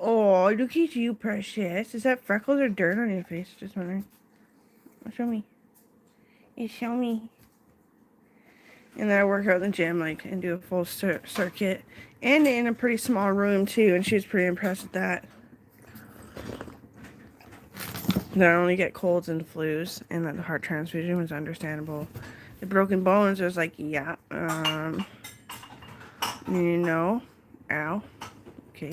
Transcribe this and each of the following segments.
Oh, look at you, precious. Is that freckles or dirt on your face? Just wondering. Show me. Show me. And then I work out in the gym, like, and do a full circuit. And in a pretty small room, too. And she was pretty impressed with that. That I only get colds and flus. And that the heart transfusion was understandable. The broken bones, I was like, yeah. You know. Ow. Okay.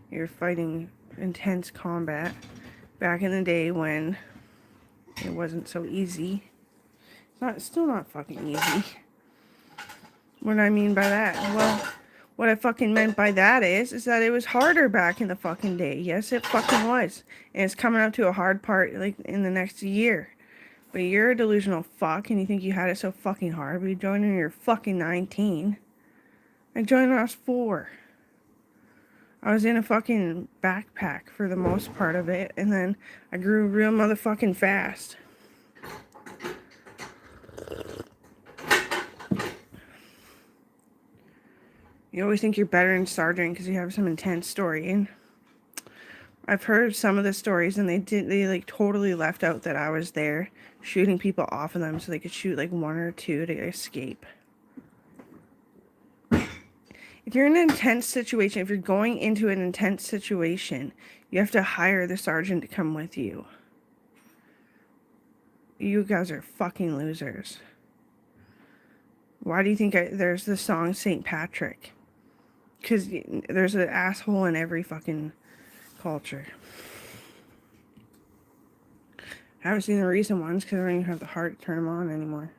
You're fighting intense combat. Back in the day when it wasn't so easy. It's still not fucking easy. What do I mean by that? Well, what I fucking meant by that is that it was harder back in the fucking day. Yes, it fucking was. And it's coming up to a hard part, like, in the next year. But you're a delusional fuck, and you think you had it so fucking hard. But you joined when you're fucking 19. I joined when I was 4. I was in a fucking backpack for the most part of it, and then I grew real motherfucking fast. You always think you're better in sergeant because you have some intense story. And I've heard some of the stories, and they like totally left out that I was there shooting people off of them so they could shoot like 1 or 2 to escape. If you're in an intense situation, if you're going into an intense situation, you have to hire the sergeant to come with you. You guys are fucking losers. Why do you think there's the song St. Patrick? Because there's an asshole in every fucking culture. I haven't seen the recent ones because I don't even have the heart to turn them on anymore.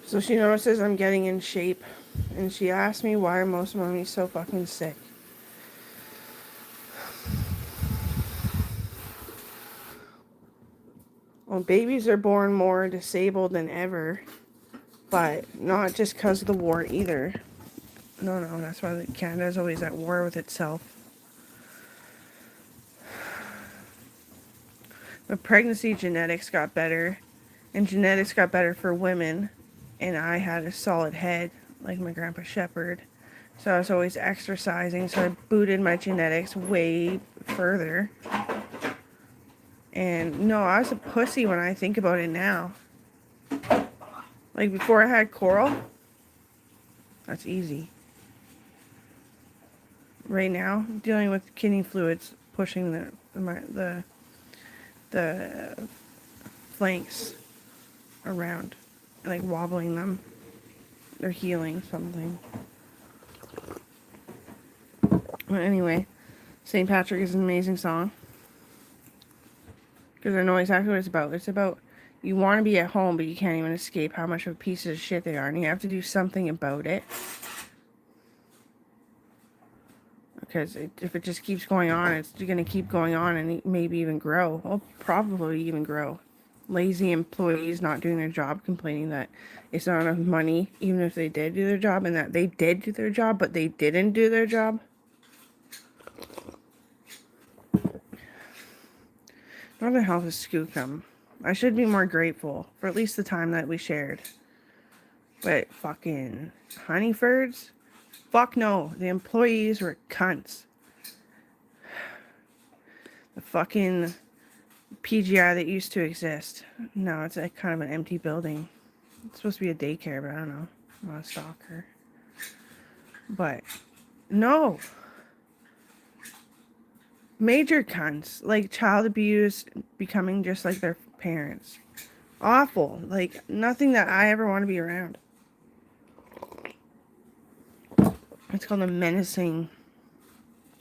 So she notices I'm getting in shape, and she asked me why most of mommy's so fucking sick. Well, babies are born more disabled than ever, but not just because of the war either. No, that's why Canada's always at war with itself. But pregnancy genetics got better, and genetics got better for women, and I had a solid head, like my grandpa Shepherd. So I was always exercising, so I booted my genetics way further. And no, I was a pussy when I think about it now. Like before I had Coral, that's easy. Right now, dealing with kidney fluids pushing the flanks around, like wobbling them. They're healing something. But anyway, St. Patrick is an amazing song. Because I know exactly what it's about. It's about you want to be at home, but you can't even escape how much of a piece of shit they are. And you have to do something about it. Because if it just keeps going on, it's going to keep going on and maybe even grow. Well, probably even grow. Lazy employees not doing their job, complaining that it's not enough money, even if they did do their job, and that they did do their job, but they didn't do their job. Northern Health is skookum. I should be more grateful for at least the time that we shared. But fucking Honeyfords? Fuck no. The employees were cunts. The fucking PGI that used to exist. No, it's like kind of an empty building. It's supposed to be a daycare, but I don't know. I'm not a stalker. But no. Major cunts. Like child abuse, becoming just like their parents. Awful. Like, nothing that I ever want to be around. It's called a menacing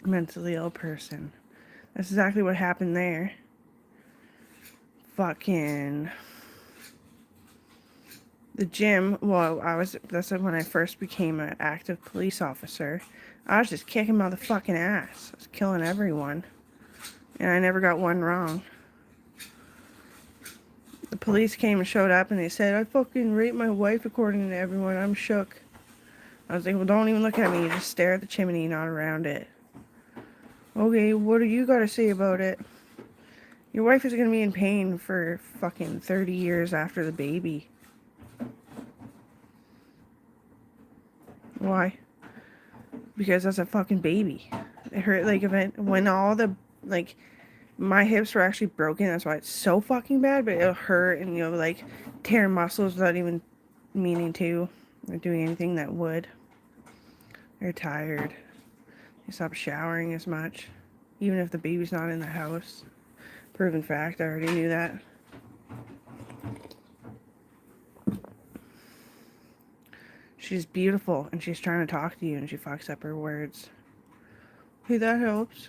mentally ill person. That's exactly what happened there. Fucking the gym. Well, that's when I first became an active police officer. I was just kicking motherfucking ass. I was killing everyone. And I never got one wrong. The police came and showed up and they said, I fucking raped my wife according to everyone. I'm shook. I was like, well, don't even look at me. You just stare at the chimney, not around it. Okay, what do you got to say about it? Your wife is going to be in pain for fucking 30 years after the baby. Why? Because that's a fucking baby. It hurt, like, when all the, like, my hips were actually broken. That's why it's so fucking bad, but it'll hurt and, like, tear muscles without even meaning to, or doing anything that would. They're tired. They stop showering as much, even if the baby's not in the house. Proven fact, I already knew that. She's beautiful, and she's trying to talk to you, and she fucks up her words. Hey, that helps.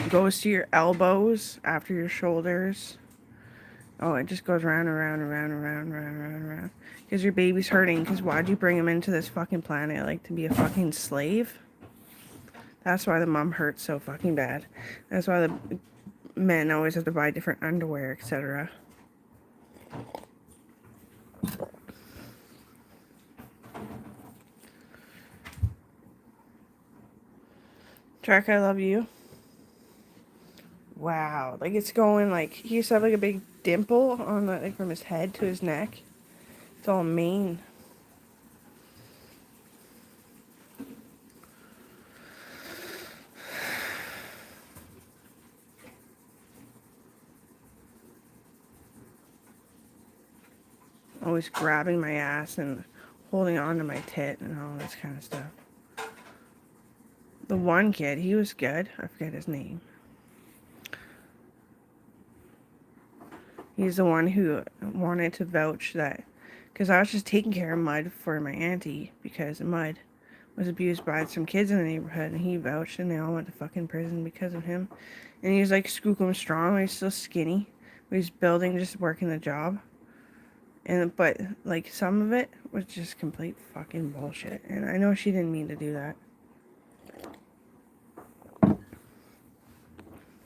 Goes to your elbows, after your shoulders. Oh, it just goes round and round and round and round and round and round and round. Because your baby's hurting, because why'd you bring him into this fucking planet, like, to be a fucking slave? That's why the mom hurts so fucking bad. That's why the men always have to buy different underwear, etc. Jack, I love you. Wow, like it's going like he used to have like a big dimple on the like from his head to his neck. It's all mean. Always grabbing my ass and holding on to my tit and all this kind of stuff. The one kid, he was good. I forget his name. He's the one who wanted to vouch that, because I was just taking care of Mud for my auntie, because Mud was abused by some kids in the neighborhood, and he vouched, and they all went to fucking prison because of him. And he was like skookum strong, but he's still skinny. But he's building, just working the job. But like some of it was just complete fucking bullshit. And I know she didn't mean to do that.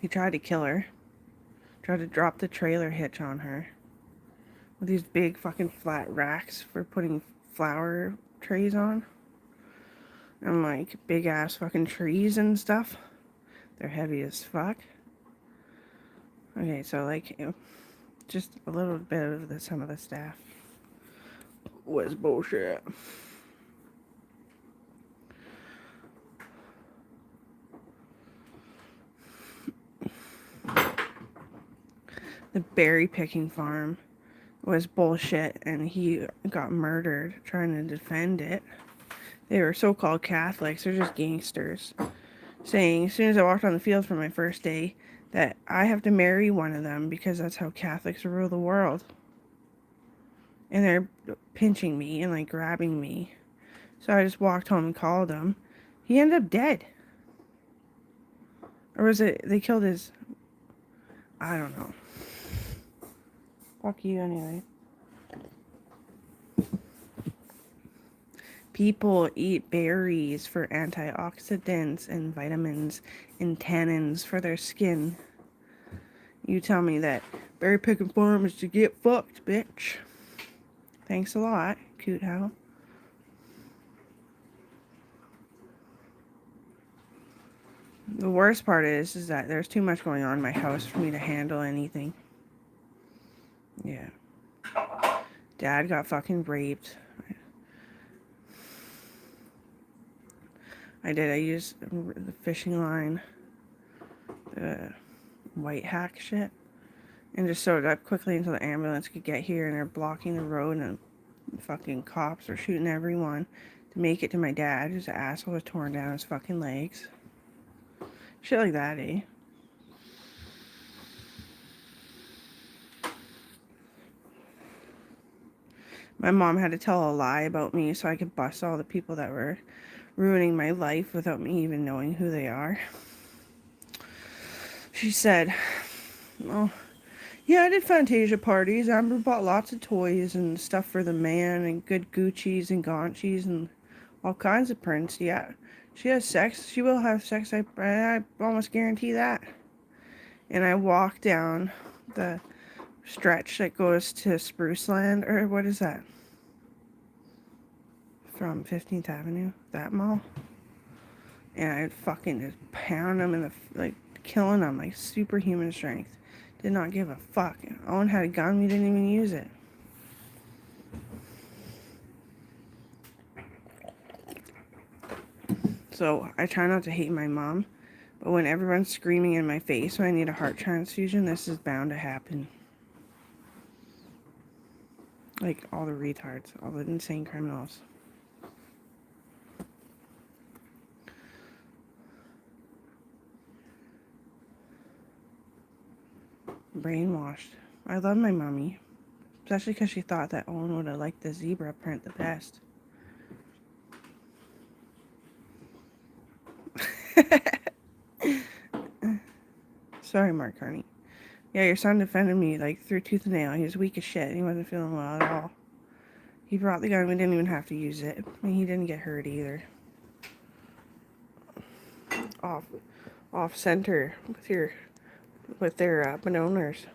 He tried to kill her. Tried to drop the trailer hitch on her. With these big fucking flat racks for putting flower trays on. And like big ass fucking trees and stuff. They're heavy as fuck. Okay, so like, just a little bit of some of the staff was bullshit. The berry picking farm was bullshit, and he got murdered trying to defend it. They were so-called Catholics. They're just gangsters. Saying, as soon as I walked on the field for my first day, that I have to marry one of them because that's how Catholics rule the world. And they're pinching me and like grabbing me. So I just walked home and called him. He ended up dead. Or was it, they killed his, I don't know. Fuck you anyway. People eat berries for antioxidants and vitamins and tannins for their skin. You tell me that berry picking farm is to get fucked, bitch. Thanks a lot, Coot How. The worst part is that there's too much going on in my house for me to handle anything. Yeah. Dad got fucking raped. I used the fishing line, the white hack shit, and just sewed it up quickly until the ambulance could get here, and they're blocking the road, and fucking cops are shooting everyone to make it to my dad, whose asshole was torn down his fucking legs. Shit like that, eh? My mom had to tell a lie about me so I could bust all the people that were ruining my life without me even knowing who they are. She said, "Oh, yeah, I did Fantasia parties. Amber bought lots of toys and stuff for the man and good Gucci's and Gaunchi's and all kinds of prints. Yeah, she has sex. She will have sex. I almost guarantee that." And I walk down the stretch that goes to Spruceland, or what is that? From 15th Avenue, that mall. And I'd fucking just pound them in the, like, killing them, like, superhuman strength. Did not give a fuck. Owen had a gun, we didn't even use it. So I try not to hate my mom, but when everyone's screaming in my face when I need a heart transfusion, this is bound to happen. Like, all the retards, all the insane criminals. Brainwashed. I love my mommy, especially because she thought that Owen would have liked the zebra print the best. Sorry, Mark Carney. Yeah, your son defended me, like, through tooth and nail. He was weak as shit. He wasn't feeling well at all. He brought the gun. We didn't even have to use it. And he didn't get hurt either. Off center with their Benoners.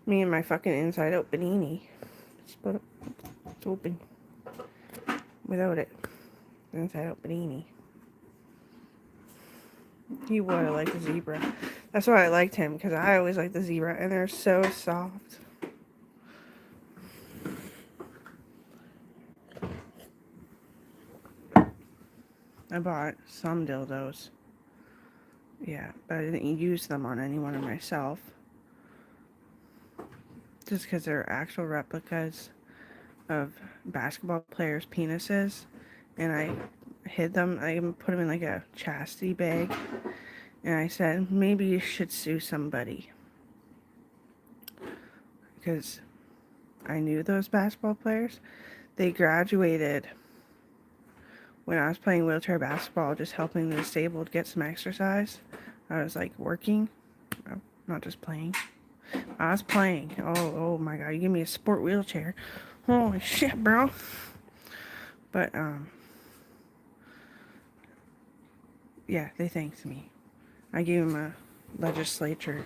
Me and my fucking inside out panini. It's open. Without it. Inside out panini. He would have liked the zebra. That's why I liked him, because I always liked the zebra, and they're so soft. I bought some dildos. Yeah, but I didn't use them on anyone or myself. Just because they're actual replicas of basketball players' penises. And I hid them. I put them in like a chastity bag. And I said, maybe you should sue somebody. Because I knew those basketball players. They graduated when I was playing wheelchair basketball, just helping the disabled get some exercise. I was like working, not just playing. I was playing. Oh my god, you give me a sport wheelchair. Holy shit, bro. But, yeah, they thanked me. I gave him a legislature.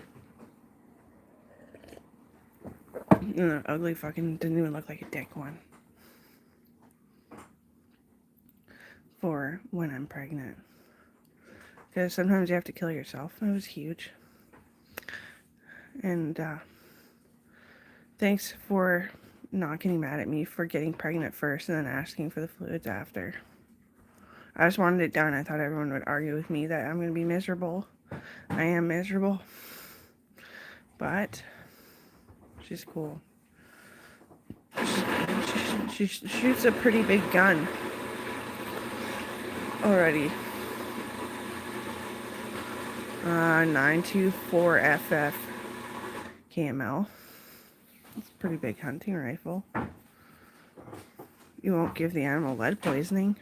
No, ugly fucking, didn't even look like a dick one. For when I'm pregnant. Because sometimes you have to kill yourself. It was huge. And, thanks for not getting mad at me for getting pregnant first and then asking for the fluids after. I just wanted it done. I thought everyone would argue with me that I'm going to be miserable. I am miserable. But she's cool. She shoots a pretty big gun already. 924FF KML. It's a pretty big hunting rifle. You won't give the animal lead poisoning.